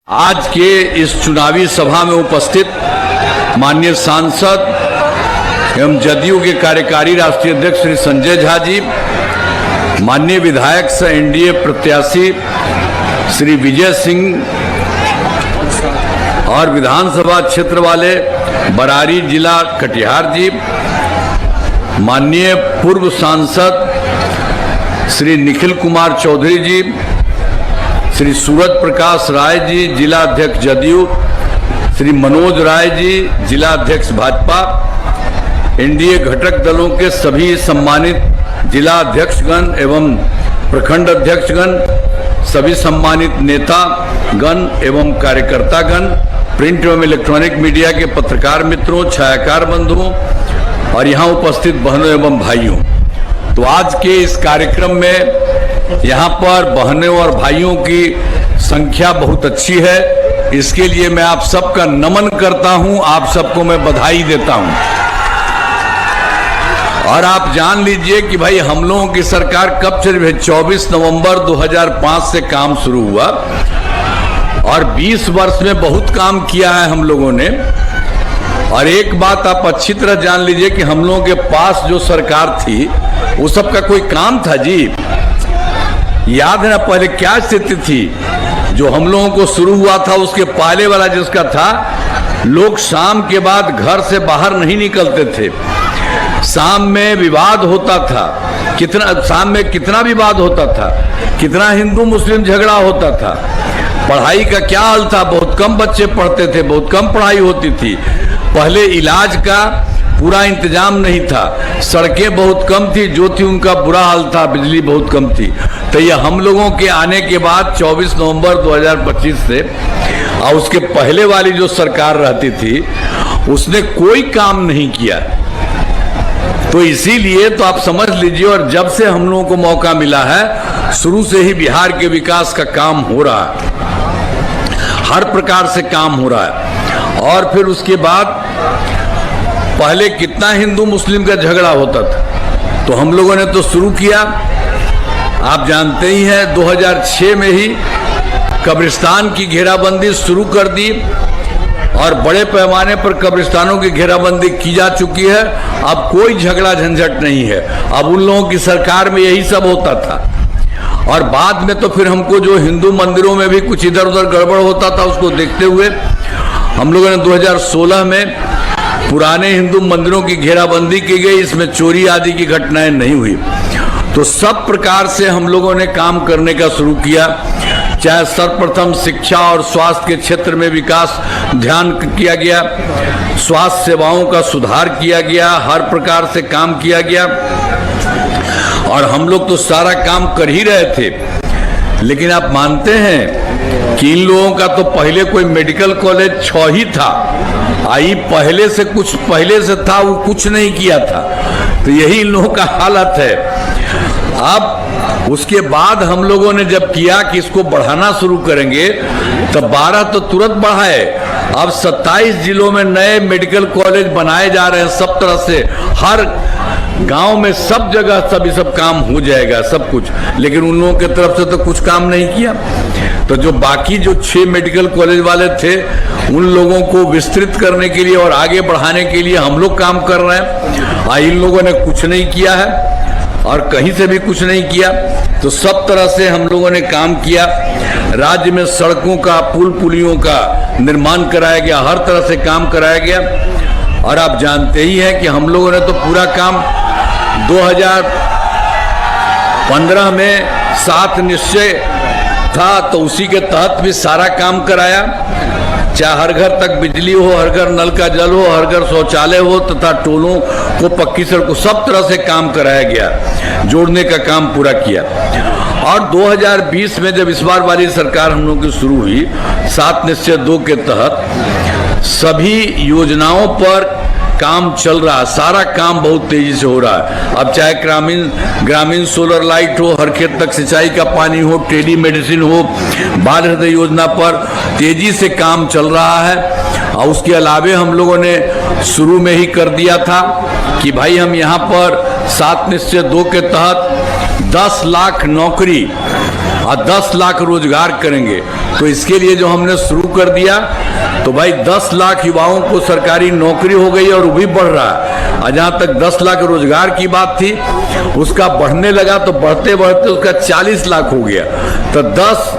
आज के इस चुनावी सभा में उपस्थित माननीय सांसद एवं जदयू के कार्यकारी राष्ट्रीय अध्यक्ष श्री संजय झा जी, माननीय विधायक सह एनडीए प्रत्याशी श्री विजय सिंह और विधानसभा क्षेत्र वाले बरारी जिला कटिहार जी, माननीय पूर्व सांसद श्री निखिल कुमार चौधरी जी, श्री सूरज प्रकाश राय जी जिला अध्यक्ष जदयू, श्री मनोज राय जी जिला अध्यक्ष भाजपा, एनडीए घटक दलों के सभी सम्मानित जिला अध्यक्षगण एवं प्रखंड अध्यक्षगण, सभी सम्मानित नेतागण एवं कार्यकर्तागण, प्रिंट एवं इलेक्ट्रॉनिक मीडिया के पत्रकार मित्रों, छायाकार बंधुओं और यहाँ उपस्थित बहनों एवं भाइयों। तो आज के इस कार्यक्रम में यहाँ पर बहनों और भाइयों की संख्या बहुत अच्छी है, इसके लिए मैं आप सबका नमन करता हूँ, आप सबको मैं बधाई देता हूँ। और आप जान लीजिए कि भाई हम लोगों की सरकार कब से 24 नवंबर 2005 से काम शुरू हुआ और 20 वर्ष में बहुत काम किया है हम लोगों ने। और एक बात आप अच्छी तरह जान लीजिए कि हम लोगों के पास जो सरकार थी वो सबका कोई काम था जी। याद है ना पहले क्या स्थिति थी जो हम लोगों को शुरू हुआ था, उसके पहले वाला जिसका था, लोग शाम के बाद घर से बाहर नहीं निकलते थे। शाम में विवाद होता था, शाम में कितना विवाद होता था, कितना हिंदू मुस्लिम झगड़ा होता था। पढ़ाई का क्या हाल था, बहुत कम बच्चे पढ़ते थे, बहुत कम पढ़ाई होती थी। पहले इलाज का पूरा इंतजाम नहीं था, सड़कें बहुत कम थी, जो थी उनका बुरा हाल था, बिजली बहुत कम थी। तो ये हम लोगों के आने के बाद 24 नवंबर 2025 से और उसके पहले वाली जो सरकार रहती थी उसने कोई काम नहीं किया। तो इसीलिए तो आप समझ लीजिए, और जब से हम लोगों को मौका मिला है शुरू से ही बिहार के विकास का काम हो रहा है, हर प्रकार से काम हो रहा है। और फिर उसके बाद पहले कितना हिंदू मुस्लिम का झगड़ा होता था, तो हम लोगों ने तो शुरू किया, आप जानते ही हैं 2006 में ही कब्रिस्तान की घेराबंदी शुरू कर दी और बड़े पैमाने पर कब्रिस्तानों की घेराबंदी की जा चुकी है। अब कोई झगड़ा झंझट नहीं है, अब उन लोगों की सरकार में यही सब होता था। और बाद में तो फिर हमको जो हिंदू मंदिरों में भी कुछ इधर उधर गड़बड़ होता था उसको देखते हुए हम लोगों ने 2016 में पुराने हिंदू मंदिरों की घेराबंदी की गई, इसमें चोरी आदि की घटनाएं नहीं हुई। तो सब प्रकार से हम लोगों ने काम करने का शुरू किया, चाहे सर्वप्रथम शिक्षा और स्वास्थ्य के क्षेत्र में विकास ध्यान किया गया, स्वास्थ्य सेवाओं का सुधार किया गया, हर प्रकार से काम किया गया। और हम लोग तो सारा काम कर ही रहे थे, लेकिन आप मानते हैं कि इन लोगों का तो पहले कोई मेडिकल कॉलेज 6 ही था, आई पहले से कुछ पहले से था, वो कुछ नहीं किया था। तो यही इन लोगों का हालत है। अब उसके बाद हम लोगों ने जब किया कि इसको बढ़ाना शुरू करेंगे, तो 12 तो तुरंत बढ़ाए, अब 27 जिलों में नए मेडिकल कॉलेज बनाए जा रहे हैं। सब तरह से हर गांव में सब जगह सब काम हो जाएगा सब कुछ, लेकिन उन लोगों की तरफ से तो कुछ काम नहीं किया। तो जो बाकी जो 6 मेडिकल कॉलेज वाले थे उन लोगों को विस्तृत करने के लिए और आगे बढ़ाने के लिए हम लोग काम कर रहे हैं। इन लोगों ने कुछ नहीं किया है और कहीं से भी कुछ नहीं किया। तो सब तरह से हम लोगों ने काम किया, राज्य में सड़कों का, पुल पुलियों का निर्माण कराया गया, हर तरह से काम कराया गया। और आप जानते ही हैं कि हम लोगों ने तो पूरा काम 2015 में 7 निश्चय था, तो उसी के तहत भी सारा काम कराया, चाहे हर घर तक बिजली हो, हर घर नल का जल हो, हर घर शौचालय हो, तथा टोलों को पक्की सड़कों, सब तरह से काम कराया गया, जोड़ने का काम पूरा किया। और 2020 में जब इस बार वाली सरकार हम लोगों की शुरू हुई 7 निश्चय 2 के तहत सभी योजनाओं पर काम चल रहा है, सारा काम बहुत तेजी से हो रहा है। अब चाहे ग्रामीण सोलर लाइट हो, हर खेत तक सिंचाई का पानी हो, टेली मेडिसिन हो, बाल हृदय योजना पर तेजी से काम चल रहा है। और उसके अलावे हम लोगों ने शुरू में ही कर दिया था कि भाई हम यहाँ पर 7 निश्चय 2 के तहत 10 लाख नौकरी और 10 लाख रोजगार करेंगे। तो इसके लिए जो हमने शुरू कर दिया, तो भाई 10 लाख युवाओं को सरकारी नौकरी हो गई और वो भी बढ़ रहा है। और जहाँ तक 10 लाख रोजगार की बात थी, उसका बढ़ने लगा तो बढ़ते बढ़ते उसका 40 लाख हो गया। तो 10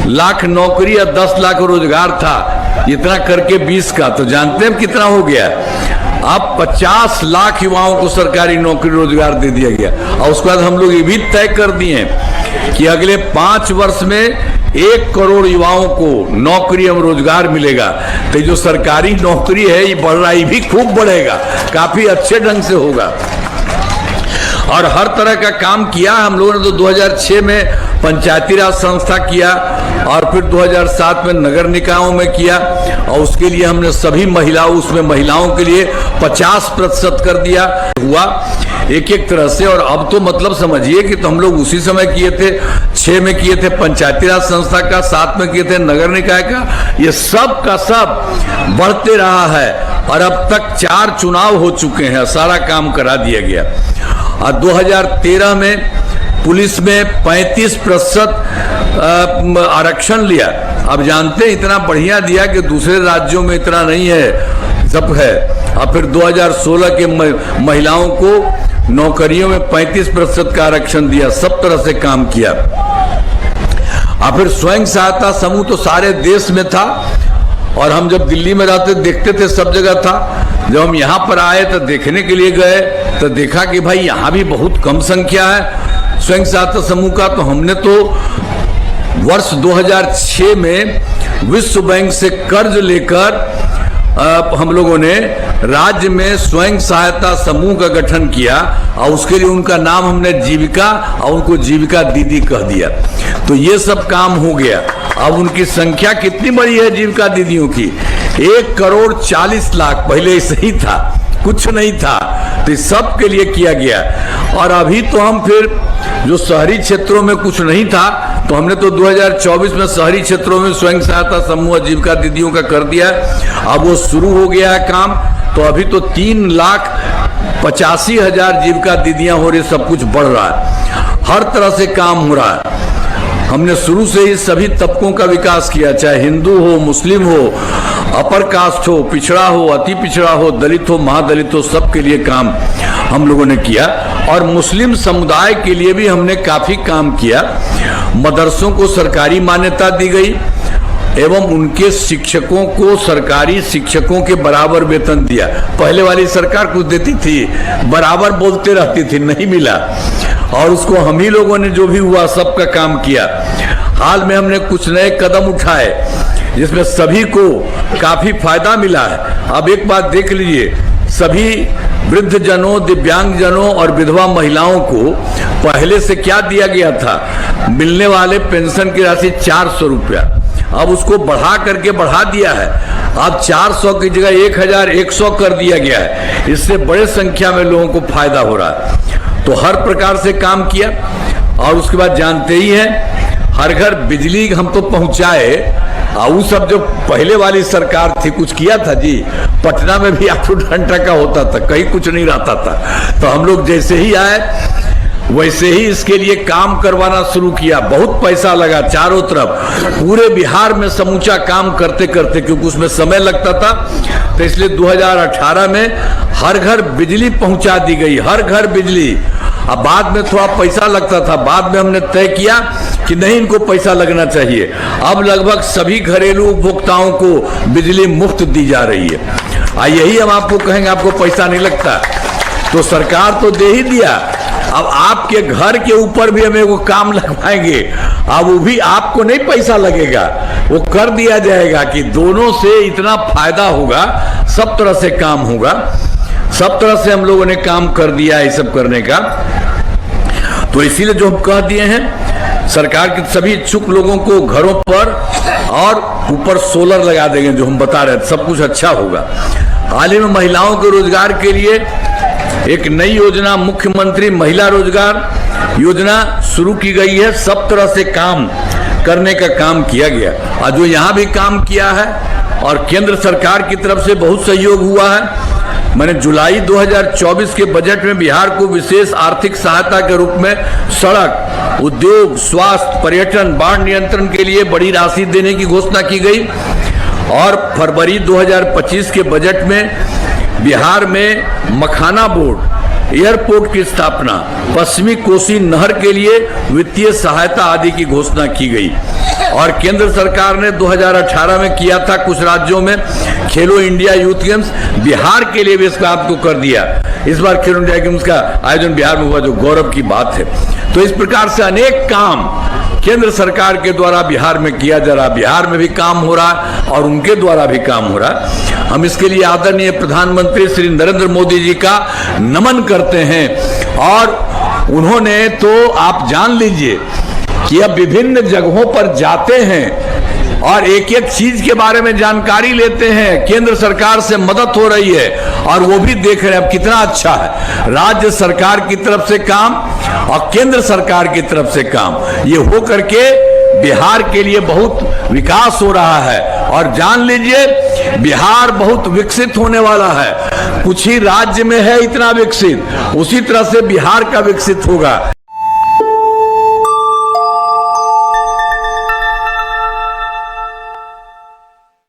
लाख नौकरी और 10 लाख रोजगार था, इतना करके 20 का, तो जानते हैं कितना हो गया। अब 50 लाख युवाओं को सरकारी नौकरी रोजगार दे दिया गया। और उसके बाद हम लोग ये भी तय कर दिए कि अगले 5 वर्ष में 1 करोड़ युवाओं को नौकरी एवं रोजगार मिलेगा। तो जो सरकारी नौकरी है ये बढ़ रहा है, ये भी खूब बढ़ेगा, काफी अच्छे ढंग से होगा। और हर तरह का काम किया हम लोगों ने। तो 2006 में पंचायती राज संस्था किया और फिर 2007 में नगर निकायों में किया, और उसके लिए हमने सभी महिलाओं के लिए 50% कर दिया हुआ एक तरह से। और अब तो मतलब समझिए कि तो हम लोग उसी समय किए थे, 6 में किए थे पंचायती राज संस्था का, 7 में किए थे नगर निकाय का। ये सब का सब बढ़ते रहा है और अब तक 4 चुनाव हो चुके हैं, सारा काम करा दिया गया। और 2013 में पुलिस में 35% आरक्षण लिया। अब जानते हैं इतना बढ़िया दिया कि दूसरे राज्यों में इतना नहीं है, सब है। और फिर 2016 के महिलाओं को नौकरियों में 35% का आरक्षण दिया, सब तरह से काम किया। और फिर स्वयं सहायता समूह तो सारे देश में था, और हम जब दिल्ली में रहते देखते थे सब जगह था। जब हम यहाँ पर आए तो देखने के लिए गए तो देखा कि भाई यहाँ भी बहुत कम संख्या है स्वयं सहायता समूह का। तो हमने तो वर्ष 2006 में विश्व बैंक से कर्ज लेकर हम लोगों ने राज्य में स्वयं सहायता समूह का गठन किया, और उसके लिए उनका नाम हमने जीविका, और उनको जीविका दीदी कह दिया। तो ये सब काम हो गया। अब उनकी संख्या कितनी बड़ी है जीविका दीदियों की, 1 करोड़ 40 लाख। पहले ऐसे ही था, कुछ नहीं था, तो इस सब के लिए किया गया। और अभी तो हम फिर जो शहरी क्षेत्रों में कुछ नहीं था, तो हमने तो 2024 में शहरी क्षेत्रों में स्वयं सहायता समूह जीविका दीदियों का कर दिया। अब वो शुरू हो गया है काम। तो अभी तो 3,85,000 जीविका दीदियां हो रही, सब कुछ बढ़ रहा है, हर तरह से काम हो रहा है। हमने शुरू से ही सभी तबकों का विकास किया, चाहे हिंदू हो, मुस्लिम हो, अपर कास्ट हो, पिछड़ा हो, अति पिछड़ा हो, दलित हो, महादलित हो, सबके लिए काम हम लोगों ने किया। और मुस्लिम समुदाय के लिए भी हमने काफी काम किया। मदरसों को सरकारी मान्यता दी गई एवं उनके शिक्षकों को सरकारी शिक्षकों के बराबर वेतन दिया। पहले वाली सरकार कुछ देती थी, बराबर बोलते रहती थी, नहीं मिला, और उसको हम ही लोगों ने जो भी हुआ सबका काम किया। हाल में हमने कुछ नए कदम उठाए जिसमें सभी को काफी फायदा मिला है। अब एक बात देख लीजिए, सभी वृद्ध जनों, दिव्यांग जनों और विधवा महिलाओं को पहले से क्या दिया गया था, मिलने वाले पेंशन की राशि 400 रुपया, अब उसको बढ़ा दिया है। अब 400 की जगह 1100 कर दिया गया है। इससे बड़े संख्या में लोगों को फायदा हो रहा है। तो हर प्रकार से काम किया। और उसके बाद जानते ही हैं, हर घर बिजली हम तो पहुंचाए। वो सब जो पहले वाली सरकार थी कुछ किया था जी, पटना में भी 8 घंटा का होता था, कहीं कुछ नहीं रहता था। तो हम लोग जैसे ही आए वैसे ही इसके लिए काम करवाना शुरू किया। बहुत पैसा लगा चारों तरफ, पूरे बिहार में समूचा काम करते करते, क्योंकि उसमें समय लगता था। तो इसलिए 2018 में हर घर बिजली पहुंचा दी गई, हर घर बिजली। अब बाद में थोड़ा पैसा लगता था, बाद में हमने तय किया कि नहीं, इनको पैसा लगना चाहिए। अब लगभग सभी घरेलू उपभोक्ताओं को बिजली मुफ्त दी जा रही है। यही हम आपको कहेंगे, आपको पैसा नहीं लगता। तो सरकार तो दे ही दिया, अब आपके घर के ऊपर भी हमें वो काम लगवाएंगे, अब वो भी आपको नहीं पैसा लगेगा, वो कर दिया जाएगा कि दोनों से इतना फायदा होगा, सब तरह से काम होगा। सब तरह से हम लोगों ने काम कर दिया है सब करने का। तो इसीलिए जो हम कह दिए हैं, सरकार के सभी इच्छुक लोगों को घरों पर और ऊपर सोलर लगा देंगे, जो हम बता रहे थे, सब कुछ अच्छा होगा। हाल ही में महिलाओं के रोजगार के लिए एक नई योजना, मुख्यमंत्री महिला रोजगार योजना शुरू की गई है। सब तरह से काम करने का काम किया गया, और जो यहाँ भी काम किया है, और केंद्र सरकार की तरफ से बहुत सहयोग हुआ है। मैंने जुलाई 2024 के बजट में बिहार को विशेष आर्थिक सहायता के रूप में सड़क, उद्योग, स्वास्थ्य, पर्यटन, बाढ़ नियंत्रण के लिए बड़ी राशि देने की घोषणा की गई। और फरवरी 2025 के बजट में बिहार में मखाना बोर्ड, एयरपोर्ट की स्थापना, पश्चिमी कोसी नहर के लिए वित्तीय सहायता आदि की घोषणा की गई। और केंद्र सरकार ने 2018 में किया था कुछ राज्यों में खेलो इंडिया यूथ गेम्स, बिहार के लिए भी इस बात को कर दिया। इस बार खेलो इंडिया गेम्स का आयोजन बिहार में हुआ, जो गौरव की बात है। तो इस प्रकार से अनेक काम केंद्र सरकार के द्वारा बिहार में किया जा रहा, बिहार में भी काम हो रहा और उनके द्वारा भी काम हो रहा। हम इसके लिए आदरणीय प्रधानमंत्री श्री नरेंद्र मोदी जी का नमन करते हैं। और उन्होंने तो आप जान लीजिए कि अब विभिन्न जगहों पर जाते हैं और एक एक चीज के बारे में जानकारी लेते हैं। केंद्र सरकार से मदद हो रही है और वो भी देख रहे हैं अब कितना अच्छा है। राज्य सरकार की तरफ से काम और केंद्र सरकार की तरफ से काम, ये हो करके बिहार के लिए बहुत विकास हो रहा है। और जान लीजिए बिहार बहुत विकसित होने वाला है। कुछ ही राज्य में है इतना विकसित, उसी तरह से बिहार का विकसित होगा।